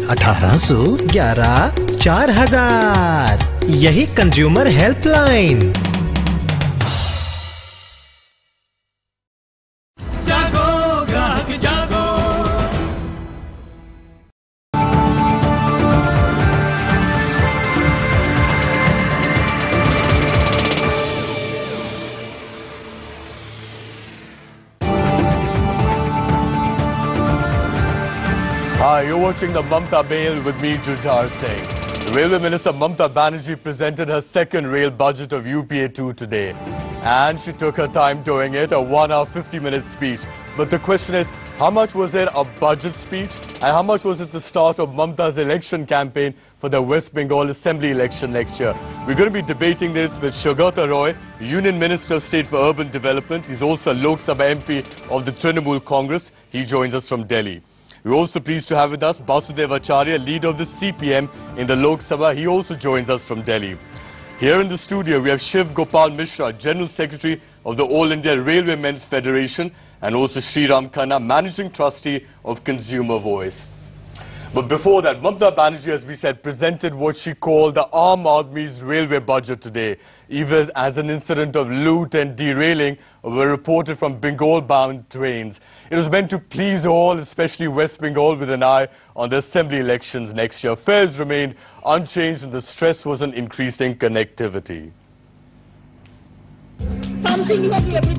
1811 4000। यही consumer helpline. जागो ग्राहक जागो। Hi, you're watching the Mamta Bail with me, Jujhar Singh. Railway Minister Mamta Banerji presented her second rail budget of UPA 2 today. And she took her time doing it, a 1 hour 50-minute speech. But the question is, how much was it a budget speech and how much was it the start of Mamta's election campaign for the West Bengal Assembly election next year? We're going to be debating this with Saugata Roy, Union Minister of State for Urban Development. He's also a Lok Sabha MP of the Trinamool Congress. He joins us from Delhi. We're also pleased to have with us Basudeva Acharya, leader of the CPM in the Lok Sabha. He also joins us from Delhi. Here in the studio, we have Shiv Gopal Mishra, General Secretary of the All India Railway Men's Federation, and also P.R.Khanna, Managing Trustee of Consumer Voice. But before that, Mamta Banerji, as we said, presented what she called the Aam Aadmi's railway budget today, even as an incident of loot and derailing were reported from Bengal-bound trains. It was meant to please all, especially West Bengal, with an eye on the assembly elections next year. Fares remained unchanged and the stress was on increasing connectivity.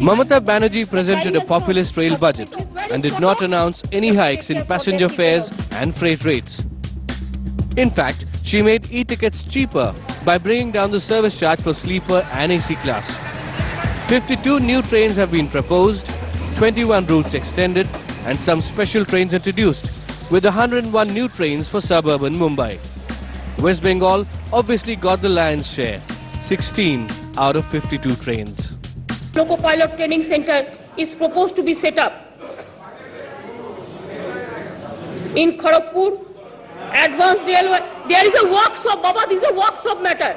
Mamta Banerji presented a populist rail budget and did not announce any hikes in passenger fares and freight rates. In fact, she made e-tickets cheaper by bringing down the service charge for sleeper and AC class. 52 new trains have been proposed, 21 routes extended and some special trains introduced, with 101 new trains for suburban Mumbai. West Bengal obviously got the lion's share, 16 out of 52 trains. Loco Pilot Training Center is proposed to be set up in Kharagpur. Advanced railway. There is a workshop, Baba. This is a workshop matter.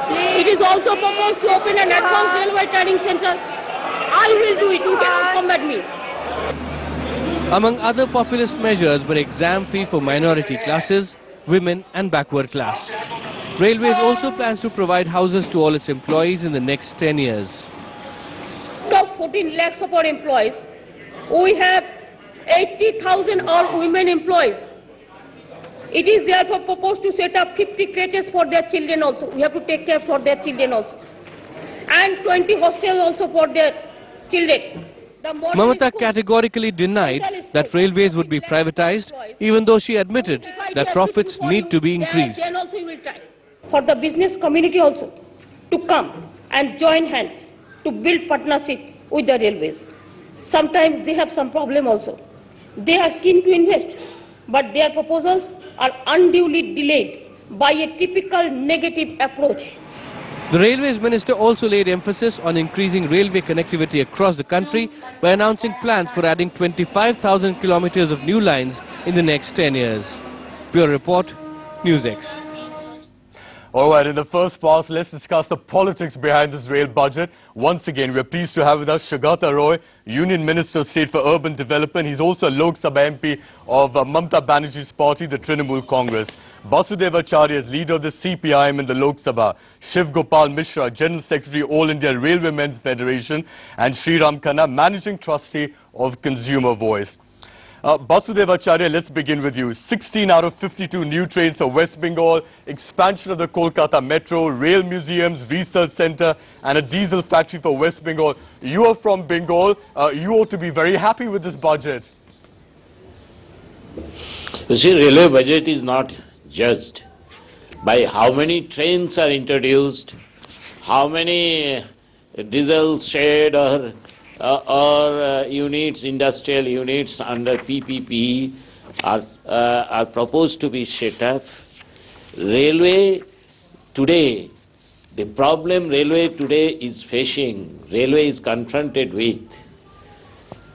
Please, it is also proposed to open an advanced railway training center. I will do it. You can come at me. Among other populist measures were exam fee for minority classes, women and backward class. Railways also plans to provide houses to all its employees in the next 10 years. Of 14 lakhs of our employees, we have 80,000 all women employees. It is therefore proposed to set up 50 creches for their children also. We have to take care for their children also. And 20 hostels also for their children. Mamta categorically denied that railways would be privatized, even though she admitted that profits need to be increased. Then also we will try for the business community also to come and join hands to build partnership with the railways. Sometimes they have some problem also. They are keen to invest, but their proposals are unduly delayed by a typical negative approach. The Railways Minister also laid emphasis on increasing railway connectivity across the country by announcing plans for adding 25,000 kilometers of new lines in the next 10 years. Bureau Report, NewsX. All right, in the first pass, let's discuss the politics behind this rail budget. Once again, we're pleased to have with us Saugata Roy, Union Minister of State for Urban Development. He's also a Lok Sabha MP of Mamta Banerji's party, the Trinamool Congress. Basudeva Acharya is leader of the CPIM in the Lok Sabha. Shiv Gopal Mishra, General Secretary, All India Railway Men's Federation. And P.R.Khanna, Managing Trustee of Consumer Voice. Basudeva Acharya, let's begin with you. 16 out of 52 new trains for West Bengal, expansion of the Kolkata Metro, rail museums, research center and a diesel factory for West Bengal. You are from Bengal. You ought to be very happy with this budget. You see, railway budget is not judged by how many trains are introduced, how many diesel shed or units, industrial units under PPP are proposed to be set up. Railway today, the problem railway today is facing, railway is confronted with,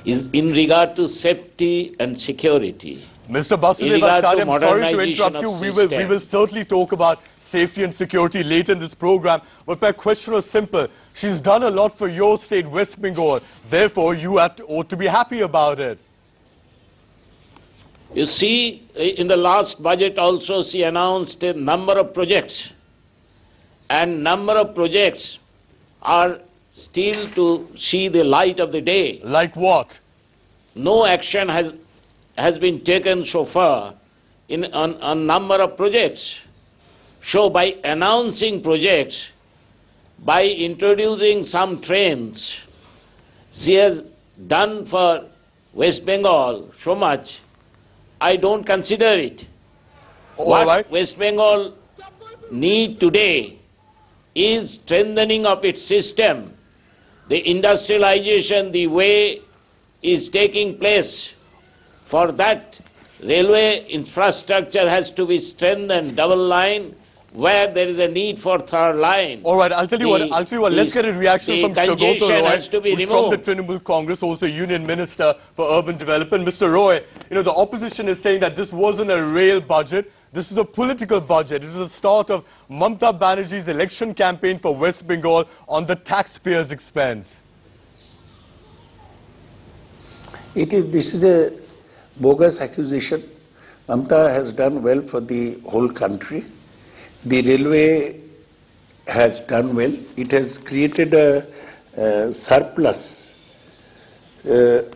is in regard to safety and security. Mr. Basudeva Acharya, I'm sorry to interrupt you. We will certainly talk about safety and security later in this program. But my question was simple. She's done a lot for your state, West Bengal. Therefore, you ought to be happy about it. You see, in the last budget also she announced a number of projects, and number of projects are still to see the light of the day. Like what? No action has been taken so far on number of projects. So by announcing projects, by introducing some trains, she has done for West Bengal so much, I don't consider it. What West Bengal need today is strengthening of its system. The industrialization, the way is taking place. For that, railway infrastructure has to be strengthened, double line, where there is a need for third line. All right, I'll tell you what, let's get a reaction from Shagota Roy, who's from the Trinamool Congress, also Union Minister for Urban Development. Mr. Roy, you know, the opposition is saying that this wasn't a rail budget, this is a political budget. It is the start of Mamta Banerjee's election campaign for West Bengal on the taxpayers' expense. This is a bogus accusation. Mamta has done well for the whole country. The railway has done well. It has created a surplus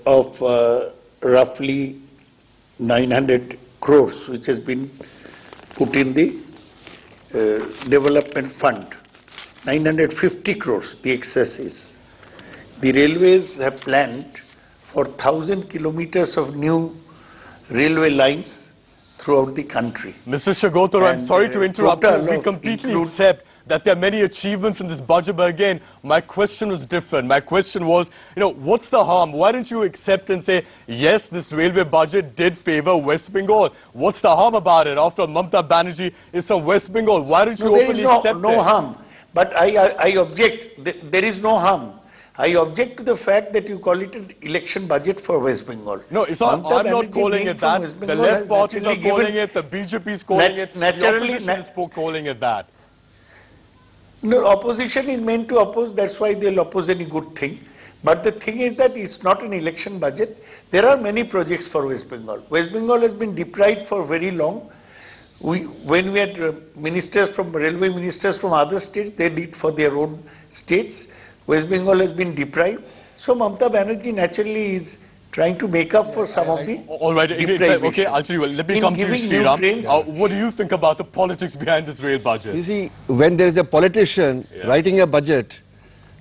of roughly 900 crores, which has been put in the development fund. 950 crores, the excess is. The railways have planned for 1,000 kilometers of new railway lines throughout the country. Mr. Shagota, I'm sorry to interrupt you. We completely accept that there are many achievements in this budget, but again, my question was different. My question was, you know, what's the harm? Why don't you accept and say, yes, this railway budget did favor West Bengal? What's the harm about it? After all, Mamta Banerjee is from West Bengal. Why don't you openly accept it? No harm. But I object. There is no harm. I object to the fact that you call it an election budget for West Bengal. No, it's not, I'm not calling it that. The left parties are calling it, the BJP is calling it, the opposition is calling it that. No, opposition is meant to oppose, that's why they'll oppose any good thing. But the thing is that it's not an election budget. There are many projects for West Bengal. West Bengal has been deprived for very long. When we had railway ministers from other states, they did for their own states. West Bengal has been deprived. So Mamta Banerjee naturally is trying to make up for some of the All right, okay, I'll tell you, let me come to you, Sriram. What do you think about the politics behind this rail budget? You see, when there is a politician writing a budget,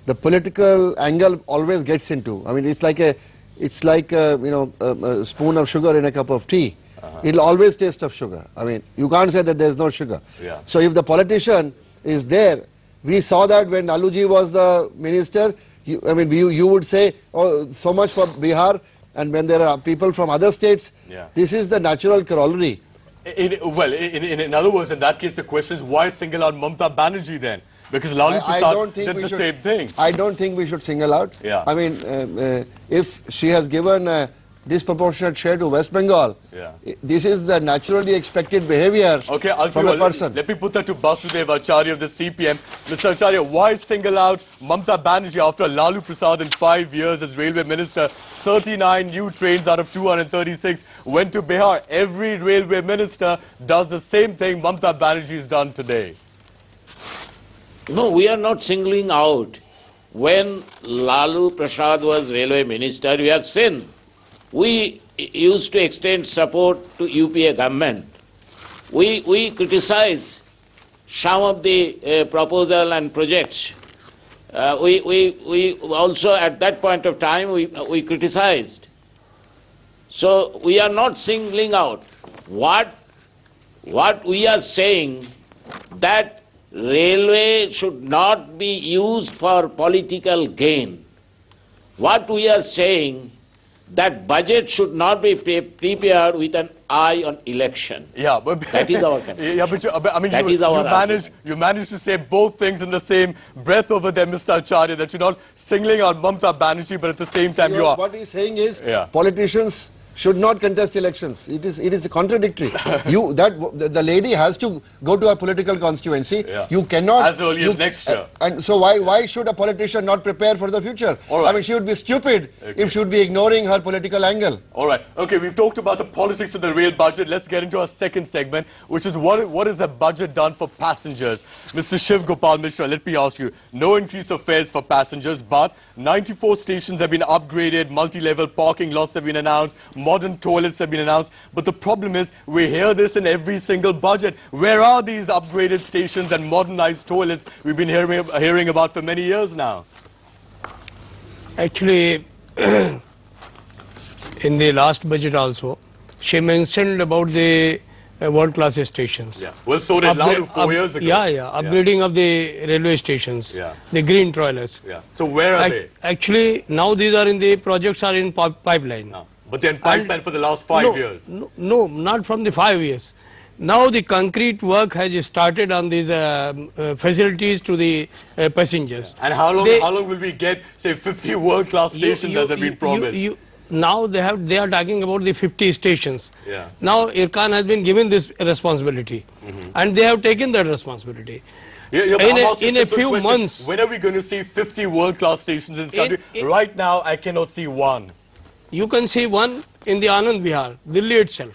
the political angle always gets into. I mean, it's like a a spoon of sugar in a cup of tea. It'll always taste of sugar. I mean, you can't say that there's no sugar. So if the politician is there, we saw that when Laluji was the minister, you would say, oh, so much for Bihar, and when there are people from other states, this is the natural corollary. In other words, in that case, the question is, why single out Mamta Banerjee then? Because Lalu Prasad did the same thing. I don't think we should single out. I mean, if she has given a disproportionate share to West Bengal, this is the naturally expected behavior from a person. Let me put that to Basudev Acharya of the CPM. Mr. Acharya, why single out Mamta Banerjee after Lalu Prasad in 5 years as railway minister? 39 new trains out of 236 went to Bihar. Every railway minister does the same thing Mamta Banerjee has done today. No, we are not singling out. When Lalu Prasad was railway minister, we have seen. We used to extend support to UPA government. We criticize some of the proposal and projects. We also at that point of time we criticized. So we are not singling out. What we are saying that railway should not be used for political gain. What we are saying that budget should not be prepared with an eye on election. Yeah, but that is our you managed to say both things in the same breath over there, Mr. Acharya, that you're not singling out Mamta Banerjee, but at the same time you are. What he's saying is politicians should not contest elections. It is contradictory. The lady has to go to a political constituency. Yeah. You cannot as early as next year. And so why should a politician not prepare for the future? All right. I mean, she would be stupid if she would be ignoring her political angle. All right. Okay, we've talked about the politics of the rail budget. Let's get into our second segment, which is what is the budget done for passengers? Mr. Shiv Gopal Mishra, let me ask you. No increase of fares for passengers, but 94 stations have been upgraded, multi-level parking lots have been announced, modern toilets have been announced. But the problem is, we hear this in every single budget. Where are these upgraded stations and modernized toilets we've been hearing about for many years now? Actually, in the last budget also, she mentioned about the world-class stations. Yeah. Well, so did Lalu 4 years ago. Upgrading of the railway stations, the green toilets. Yeah. So where are they? Actually, now these are in the projects are in pipeline. No. But they're in pipeline for the last 5 years. No, not from the 5 years. Now the concrete work has started on these facilities to the passengers. And how long will we get, say, 50 world-class stations as have been promised? Now they are talking about the 50 stations. Yeah. Now Irkan has been given this responsibility, and they have taken that responsibility. In a few months. When are we going to see 50 world-class stations in this country? Right now, I cannot see one. You can see one in the Anand Vihar, Delhi itself.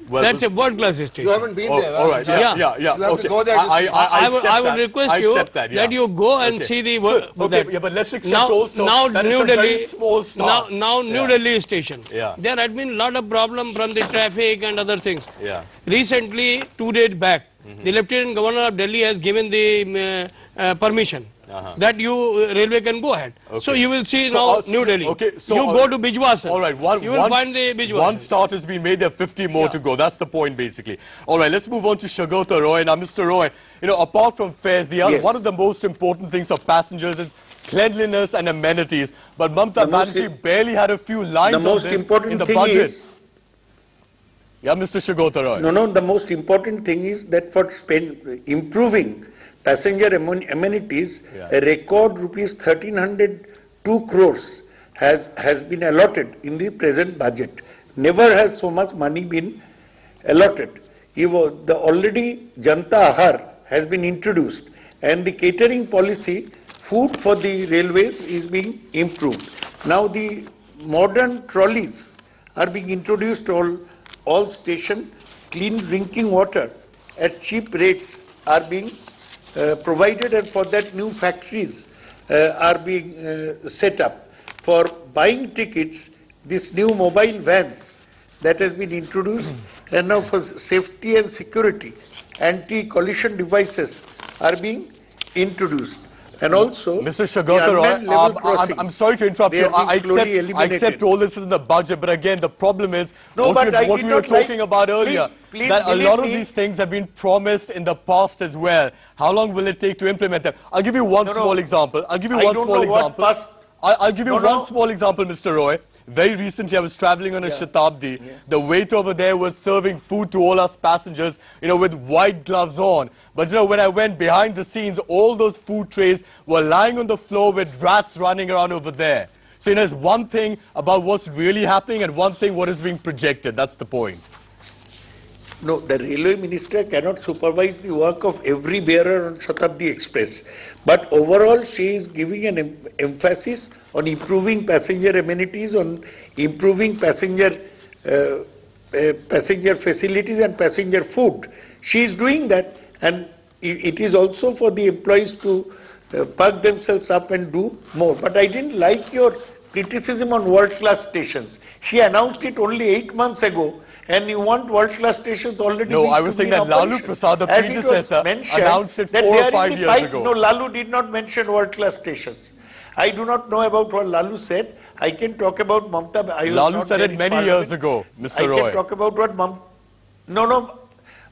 Well, that's a world-class station. You haven't been there. All right. Yeah. You have to go there. I would request you that you go and see the. But let's accept also that New it's a very small start. Now New Delhi station. There had been a lot of problem from the traffic and other things. Recently, 2 days back, the Lieutenant Governor of Delhi has given the permission. That railway can go ahead. So you will see now New Delhi. So you go to Bijwasan. All right. You will find the Bijwasan. One start has been made. There are 50 more to go. That's the point, basically. All right. Let's move on to Shagota Roy. Now, Mr. Roy, apart from fares, one of the most important things for passengers is cleanliness and amenities. But Mamta Banerji barely had a few lines on this in the budget. Yeah, Mr. Shagota Roy. No. The most important thing is that for improving passenger amenities, a record rupees 1302 crores has been allotted in the present budget. Never has so much money been allotted. The already Janta Ahar has been introduced, and the catering policy, food for the railways, is being improved. Now the modern trolleys are being introduced to all stations. Clean drinking water at cheap rates are being provided, and for that new factories are being set up. For buying tickets, this new mobile vans that has been introduced, and now for safety and security, anti-collision devices are being introduced. And also, Mr. Shagota Roy, I'm sorry to interrupt you. I accept all this is in the budget, but again, the problem is what we were talking about earlier, that a lot of these things have been promised in the past as well. How long will it take to implement them? I'll give you one small example. I'll give you one small example. I'll give you one small example, Mr. Roy. Very recently, I was traveling on a Shatabdi. The waiter over there was serving food to all us passengers, with white gloves on. But, when I went behind the scenes, all those food trays were lying on the floor with rats running around over there. So, there's one thing about what's really happening and one thing what is being projected. That's the point. No, the railway minister cannot supervise the work of every bearer on Shatabdi Express. But overall, she is giving an emphasis on improving passenger amenities, on improving passenger facilities and passenger food. She is doing that, and it is also for the employees to perk themselves up and do more. But I didn't like your criticism on world-class stations. She announced it only 8 months ago, and you want world-class stations already. No, I was saying that Lalu Prasad, the predecessor, announced it 4 or 5 years ago. No, Lalu did not mention world-class stations. I do not know about what Lalu said. I can talk about Mamta. Lalu said it many years ago, Mr. Roy. I can talk about what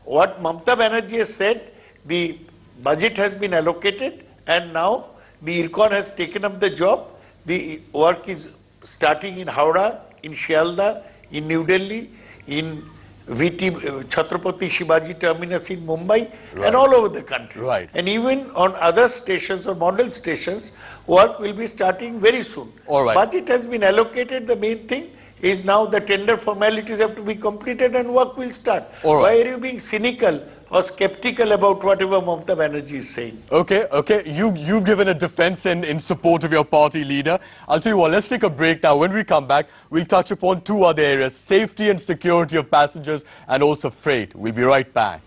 what Mamta Banerji has said. The budget has been allocated, and now the IRCON has taken up the job. The work is starting in Howrah, in Shialda, in New Delhi, in Chhatrapati Shivaji Terminus in Mumbai, and all over the country. And even on other stations or model stations, work will be starting very soon. Budget has been allocated. The main thing is now the tender formalities have to be completed and work will start. All right. Why are you being cynical or skeptical about whatever Mamta Banerji is saying? Okay, okay. You've given a defense in support of your party leader. I'll tell you what, let's take a break now. When we come back, we'll touch upon two other areas, safety and security of passengers and also freight. We'll be right back.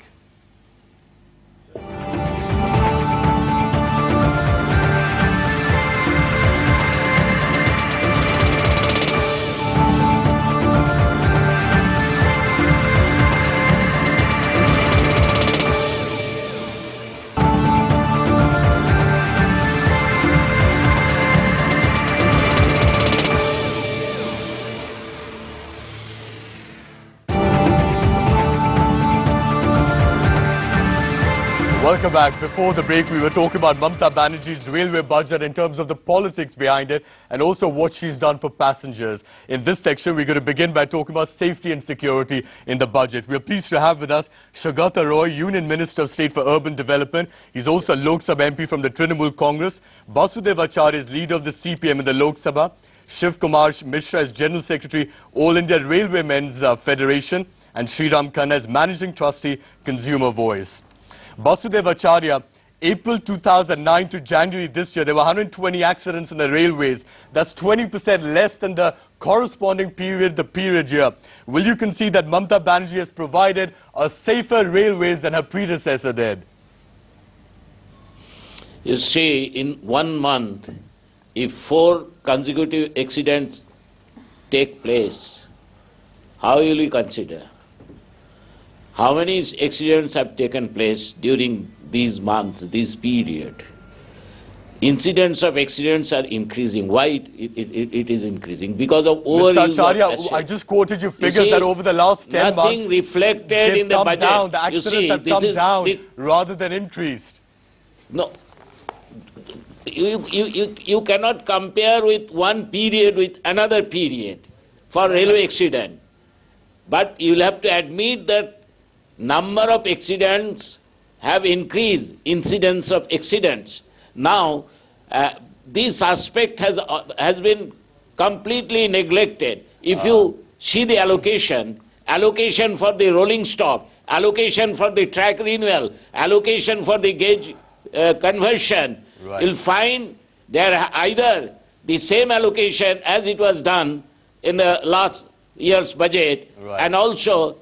Welcome back. Before the break, we were talking about Mamta Banerji's railway budget in terms of the politics behind it and also what she's done for passengers. In this section, we're going to begin by talking about safety and security in the budget. We're pleased to have with us Saugata Roy, Union Minister of State for Urban Development. He's also a Lok Sabha MP from the Trinamool Congress. Basudev Acharya is leader of the CPM in the Lok Sabha. Shiv Kumar Mishra is General Secretary, All India Railwaymen's Federation. And Sriram Khanna is Managing Trustee, Consumer Voice. Basudev Acharya, April 2009 to January this year, there were 120 accidents in the railways. That's 20% less than the corresponding period, the period year. Will you concede that Mamta Banerji has provided a safer railways than her predecessor did? You see, in 1 month, if 4 consecutive accidents take place, how will you consider? How many accidents have taken place during these months, this period? Incidents of accidents are increasing. Why it is increasing? Because of overuse. Mr. Acharya, I just quoted you figures that over the last 10 months, nothing reflected in the budget. Down. The accidents have come down rather than increased. No. You cannot compare with one period with another period for railway accident. But you will have to admit that number of accidents have increased, incidents of accidents. Now, this aspect has been completely neglected. If you see the allocation for the rolling stock, allocation for the track renewal, allocation for the gauge conversion, you'll find there are either the same allocation as it was done in the last year's budget, and also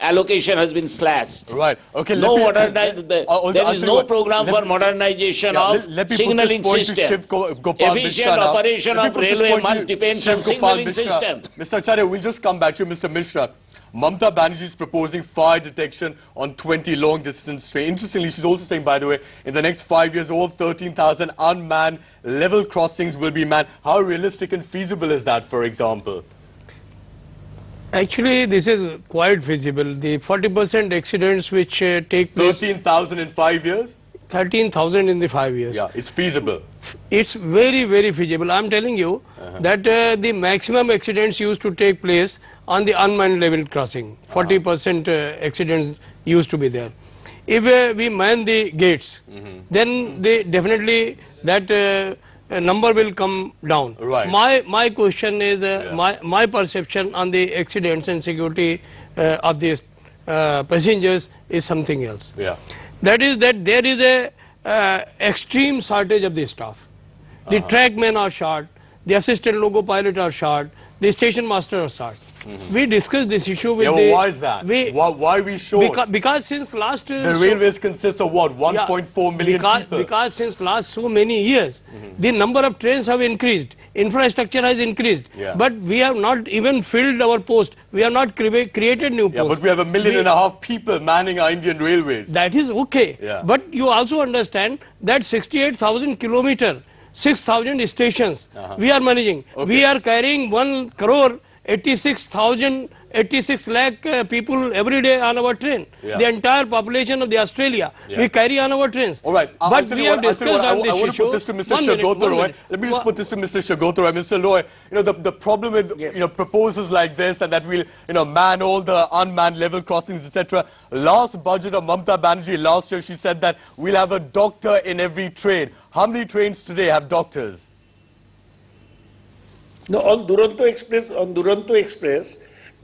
allocation has been slashed. Right. Okay. There is no program for modernization of signalling system. Efficient operation of railway must depend on signalling system. Mr. Acharya, we'll just come back to you, Mr. Mishra. Mamta Banerji is proposing fire detection on 20 long-distance trains. Interestingly, she's also saying, by the way, in the next 5 years, all 13,000 unmanned level crossings will be manned. How realistic and feasible is that, for example? Actually, this is quite feasible. The 40% accidents which take place... 13,000 in 5 years? 13,000 in the 5 years. Yeah, it's feasible. It's very, very feasible. I'm telling you that the maximum accidents used to take place on the unmanned level crossing. 40% accidents used to be there. If we man the gates, then definitely that number will come down. Right. My question is, my perception on the accidents and security of these passengers is something else. Yeah. That is that there is a extreme shortage of the staff. The trackmen are short, the assistant loco pilot are short, the station master are short. We discussed this issue with why is that? Why we short? Because since last... the railways consist of what, 1.4 million people? Because since last so many years, the number of trains have increased, infrastructure has increased, but we have not even filled our post. We have not created new posts. But we have 1.5 million people manning our Indian railways. That is okay. But you also understand that 68,000 kilometers, 6,000 stations we are managing. We are carrying 1 crore 86 lakh people every day on our train. The entire population of the Australia we carry on our trains. All right. But we have discussed on this issue. I want to put this to Mr. Saugata Roy. Let me just put this to Mr. Saugata Roy. Mr. Roy, you know, the problem with proposals like this and that we'll man all the unmanned level crossings, etc. Last budget of Mamta Banerji last year, she said that we'll have a doctor in every train. How many trains today have doctors? No, on Duronto Express,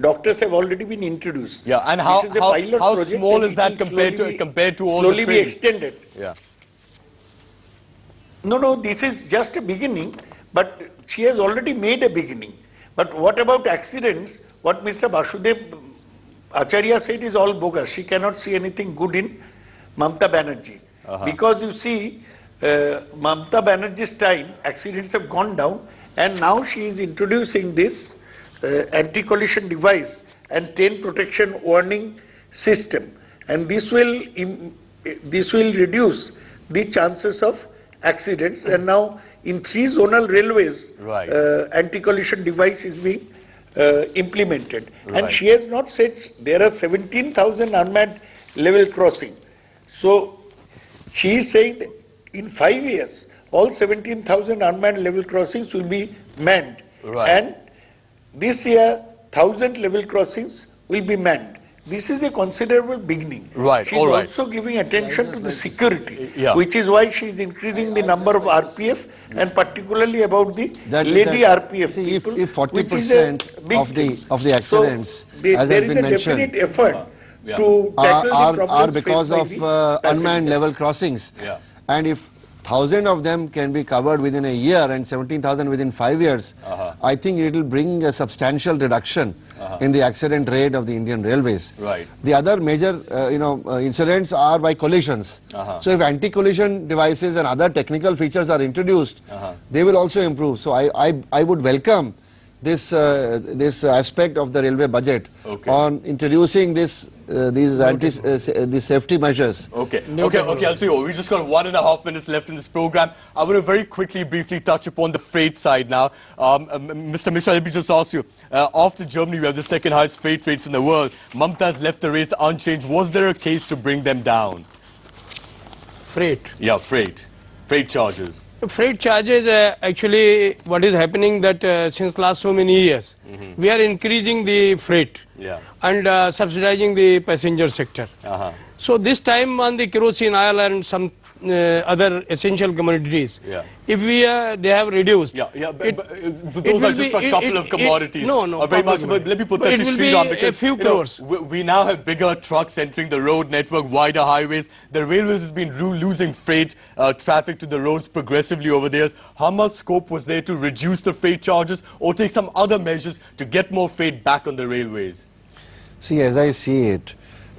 doctors have already been introduced. Yeah, and this is a pilot how project small and is that compared to all the slowly be trains? extended. Yeah. No, this is just a beginning, but she has already made a beginning. But what about accidents? What Mr. Basudev Acharya said is all bogus. She cannot see anything good in Mamta Banerji. Because you see, Mamta Banerji's time, accidents have gone down, and now she is introducing this anti-collision device and 10 protection warning system. And this will reduce the chances of accidents. And now in 3 zonal railways, anti-collision device is being implemented. And she has not said there are 17,000 unmanned level crossing. So she is saying that in 5 years, all 17,000 unmanned level crossings will be manned. And this year, 1,000 level crossings will be manned. This is a considerable beginning. She is also giving attention to the security, which is why she is increasing the number of RPF and particularly about the lady RPF see, people. If 40% of the accidents, as has been mentioned, there is a definite effort to tackle the problems are because of unmanned passengers. level crossings. And if 1,000 of them can be covered within a year and 17,000 within 5 years, I think it will bring a substantial reduction in the accident rate of the Indian Railways. The other major incidents are by collisions. So if anti-collision devices and other technical features are introduced, they will also improve. So I would welcome this aspect of the railway budget on introducing these safety measures. Okay, I'll tell you what, we just got 1.5 minutes left in this program. I want to very quickly, briefly touch upon the freight side now. Mr. Mishra, let me just ask you, after Germany, we have the second highest freight rates in the world. Mamta has left the rates unchanged. Was there a case to bring them down? Freight? Yeah, freight charges. Freight charges, actually what is happening that since last so many years, we are increasing the freight and subsidizing the passenger sector. So this time on the kerosene, oil and some other essential commodities, if they have reduced. Those are just a couple of commodities. Very much, but let me put that to Sriram, because a few crores. We now have bigger trucks entering the road network, wider highways. The railways has been losing freight traffic to the roads progressively over the years. How much scope was there to reduce the freight charges or take some other measures to get more freight back on the railways? See, as I see it,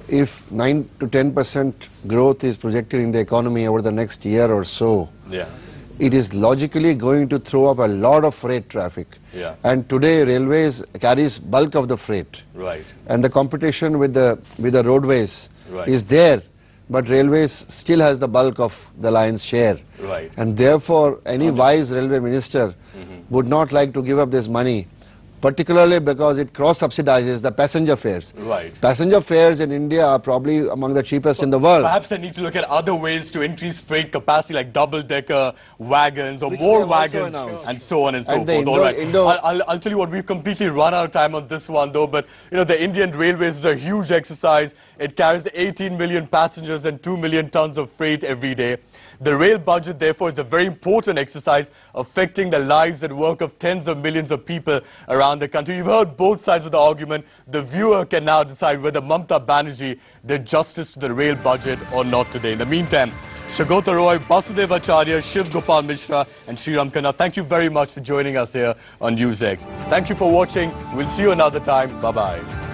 if 9 to 10% growth is projected in the economy over the next year or so, it is logically going to throw up a lot of freight traffic. And today railways carries bulk of the freight. And the competition with the roadways is there, but railways still has the bulk of the lion's share. And therefore any wise railway minister would not like to give up this money, particularly because it cross-subsidizes the passenger fares. Passenger fares in India are probably among the cheapest in the world. Perhaps they need to look at other ways to increase freight capacity, like double-decker wagons or more wagons and so on and so forth. I'll tell you what, we've completely run out of time on this one though, but the Indian Railways is a huge exercise. It carries 18 million passengers and 2 million tons of freight every day. The rail budget, therefore, is a very important exercise affecting the lives and work of tens of millions of people around the country. You've heard both sides of the argument. The viewer can now decide whether Mamta Banerji did justice to the rail budget or not today. In the meantime, Shagota Roy, Basudev Acharya, Shiv Gopal Mishra and Sriram Khanna, thank you very much for joining us here on NewsX. Thank you for watching. We'll see you another time. Bye-bye.